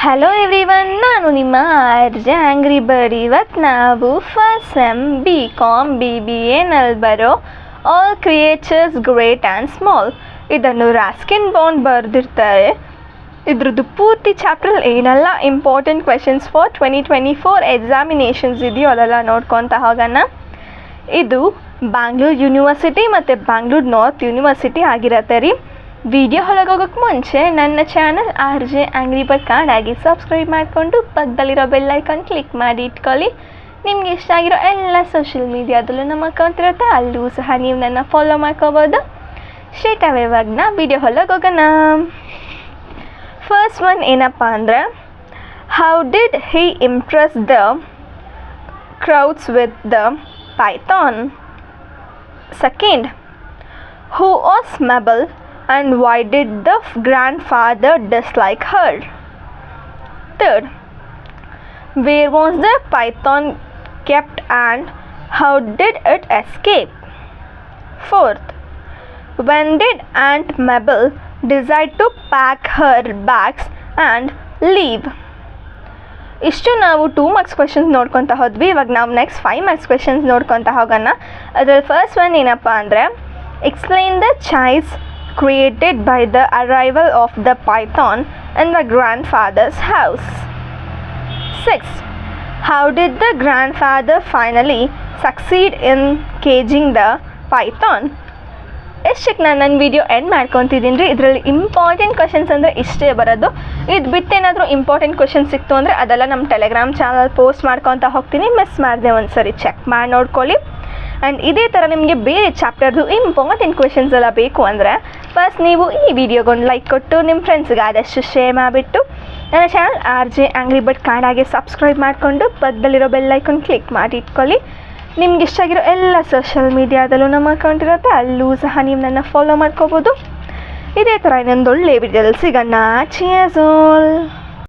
Hello everyone, ನಾನು ನಿಮ್ಮ RJ angry bird. ಇವತ್ತು ನಾವು ಫಸ್ಟ್ ಸೆಮ್ BCom BBAನಲ್ಲಿ ಬರೋ all creatures great and small ಇದನ್ನು ರಾಸ್ಕಿನ್ ಬಾಂಡ್ ಬರೆದಿರ್ತಾರೆ. ಇದ್ರದ್ದು ಪೂರ್ತಿ ಚಾಪ್ಟ್ರಲ್ಲಿ ಏನೆಲ್ಲ ಇಂಪಾರ್ಟೆಂಟ್ ಕ್ವೆಶನ್ಸ್ ಫಾರ್ 2024 ಎಕ್ಸಾಮಿನೇಷನ್ಸ್ ಇದೆಯೋ ಅದೆಲ್ಲ ನೋಡ್ಕೊತ ಹೋಗೋಣ. ಇದು ಬ್ಯಾಂಗ್ಳೂರ್ ಯೂನಿವರ್ಸಿಟಿ ಮತ್ತು ಬ್ಯಾಂಗ್ಳೂರ್ ನಾರ್ತ್ ಯೂನಿವರ್ಸಿಟಿ ಆಗಿರತ್ತೆ ರೀ. ವಿಡಿಯೋ ಹೊರಗೋಗೋಕ್ಕೆ ಮುಂಚೆ ನನ್ನ ಚಾನಲ್ ಆರ್ಜೆ ಆಂಗ್ರಿ ಬರ್ಡ್ ಕನ್ನಡಾಗಿ ಸಬ್ಸ್ಕ್ರೈಬ್ ಮಾಡಿಕೊಂಡು ಪಕ್ಕದಲ್ಲಿರೋ ಬೆಲ್ ಐಕಾನ್ ಕ್ಲಿಕ್ ಮಾಡಿ ಇಟ್ಕೊಳ್ಳಿ. ನಿಮ್ಗೆ ಇಷ್ಟ ಆಗಿರೋ ಎಲ್ಲ ಸೋಷಿಯಲ್ ಮೀಡಿಯಾದಲ್ಲೂ ನಮ್ಮ ಅಕೌಂಟ್ ಇರುತ್ತೆ, ಅಲ್ಲೂ ಸಹ ನೀವು ನನ್ನ ಫಾಲೋ ಮಾಡ್ಕೋಬೋದು. ಸ್ಟ್ರೇಟ್ ಅವೇ ಇವಾಗ ನಾ ವಿಡಿಯೋ ಹೊರಗೋಗೋಣ. ಫಸ್ಟ್ ಒನ್ ಏನಪ್ಪ ಅಂದರೆ, how did he Impress the crowds with the python? Second, who was Mabel and why did the grandfather dislike her? Third, where was the python kept and how did it escape? Fourth, when did Aunt Mabel decide to pack her bags and leave? ಇಷ್ಟು ನಾವು 2 marks questions ನೋಡ್ಕೊತಾ ಹೋದ್ವಿ. ಇವಾಗ ನಾವು next 5 marks questions ನೋಡ್ಕೊತಾ ಹೋಗೋಣ. ಅದರಲ್ಲಿ first one ಏನಪ್ಪ ಅಂದರೆ, explain the choice created by the arrival of the python in the grandfather's house. 6. How did the grandfather finally succeed in caging the python? ಇಷ್ಟಕ್ಕೆ ನಾನು ನನ್ನ ವಿಡಿಯೋ ಎಂಡ್ ಮಾಡ್ಕೊತಿದ್ದೀನಿ ರೀ. ಇದರಲ್ಲಿ ಇಂಪಾರ್ಟೆಂಟ್ ಕ್ವೆಶನ್ಸ್ ಅಂದರೆ ಇಷ್ಟೇ ಬರೋದು. ಇದು ಬಿಟ್ಟೇನಾದರೂ ಇಂಪಾರ್ಟೆಂಟ್ ಕ್ವೆಶನ್ಸ್ ಸಿಕ್ತು ಅಂದರೆ ಅದೆಲ್ಲ ನಮ್ಮ ಟೆಲಿಗ್ರಾಮ್ ಚಾನಲ್ ಪೋಸ್ಟ್ ಮಾಡ್ಕೊತ ಹೋಗ್ತೀನಿ. ಮಿಸ್ ಮಾಡಿದೆ ಒಂದು ಸರಿ ಚೆಕ್ ಮಾಡಿ ನೋಡ್ಕೊಳ್ಳಿ. ಆ್ಯಂಡ್ ಇದೇ ಥರ ನಿಮಗೆ ಬೇರೆ ಚಾಪ್ಟರ್ದು ಇಂಪಾರ್ಟೆಂಟ್ ಕ್ವೆಶನ್ಸ್ ಎಲ್ಲ ಬೇಕು ಅಂದರೆ ಫಸ್ಟ್ ನೀವು ಈ ವಿಡಿಯೋಗೊಂದು ಲೈಕ್ ಕೊಟ್ಟು ನಿಮ್ಮ ಫ್ರೆಂಡ್ಸ್ಗೆ ಆದಷ್ಟು ಶೇರ್ ಮಾಡಿಬಿಟ್ಟು ನನ್ನ ಚಾನಲ್ ಆರ್ಜೆ ಆಂಗ್ರಿ ಬರ್ಡ್ ಕನ್ನಡಾಗೆ ಸಬ್ಸ್ಕ್ರೈಬ್ ಮಾಡಿಕೊಂಡು ಪಕ್ಕದಲ್ಲಿರೋ ಬೆಲ್ ಐಕಾನ್ ಕ್ಲಿಕ್ ಮಾಡಿ ಇಟ್ಕೊಳ್ಳಿ. ನಿಮ್ಗೆ ಇಷ್ಟ ಆಗಿರೋ ಎಲ್ಲ ಸೋಷಿಯಲ್ ಮೀಡಿಯಾದಲ್ಲೂ ನಮ್ಮ ಅಕೌಂಟ್ ಇರುತ್ತೆ, ಅಲ್ಲೂ ಸಹ ನೀವು ನನ್ನ ಫಾಲೋ ಮಾಡ್ಕೋಬೋದು. ಇದೇ ಥರ ಇನ್ನೊಂದು ಒಳ್ಳೆ ವಿಡಿಯೋದಲ್ಲಿ ಸಿಗೋಣ. Cheers all.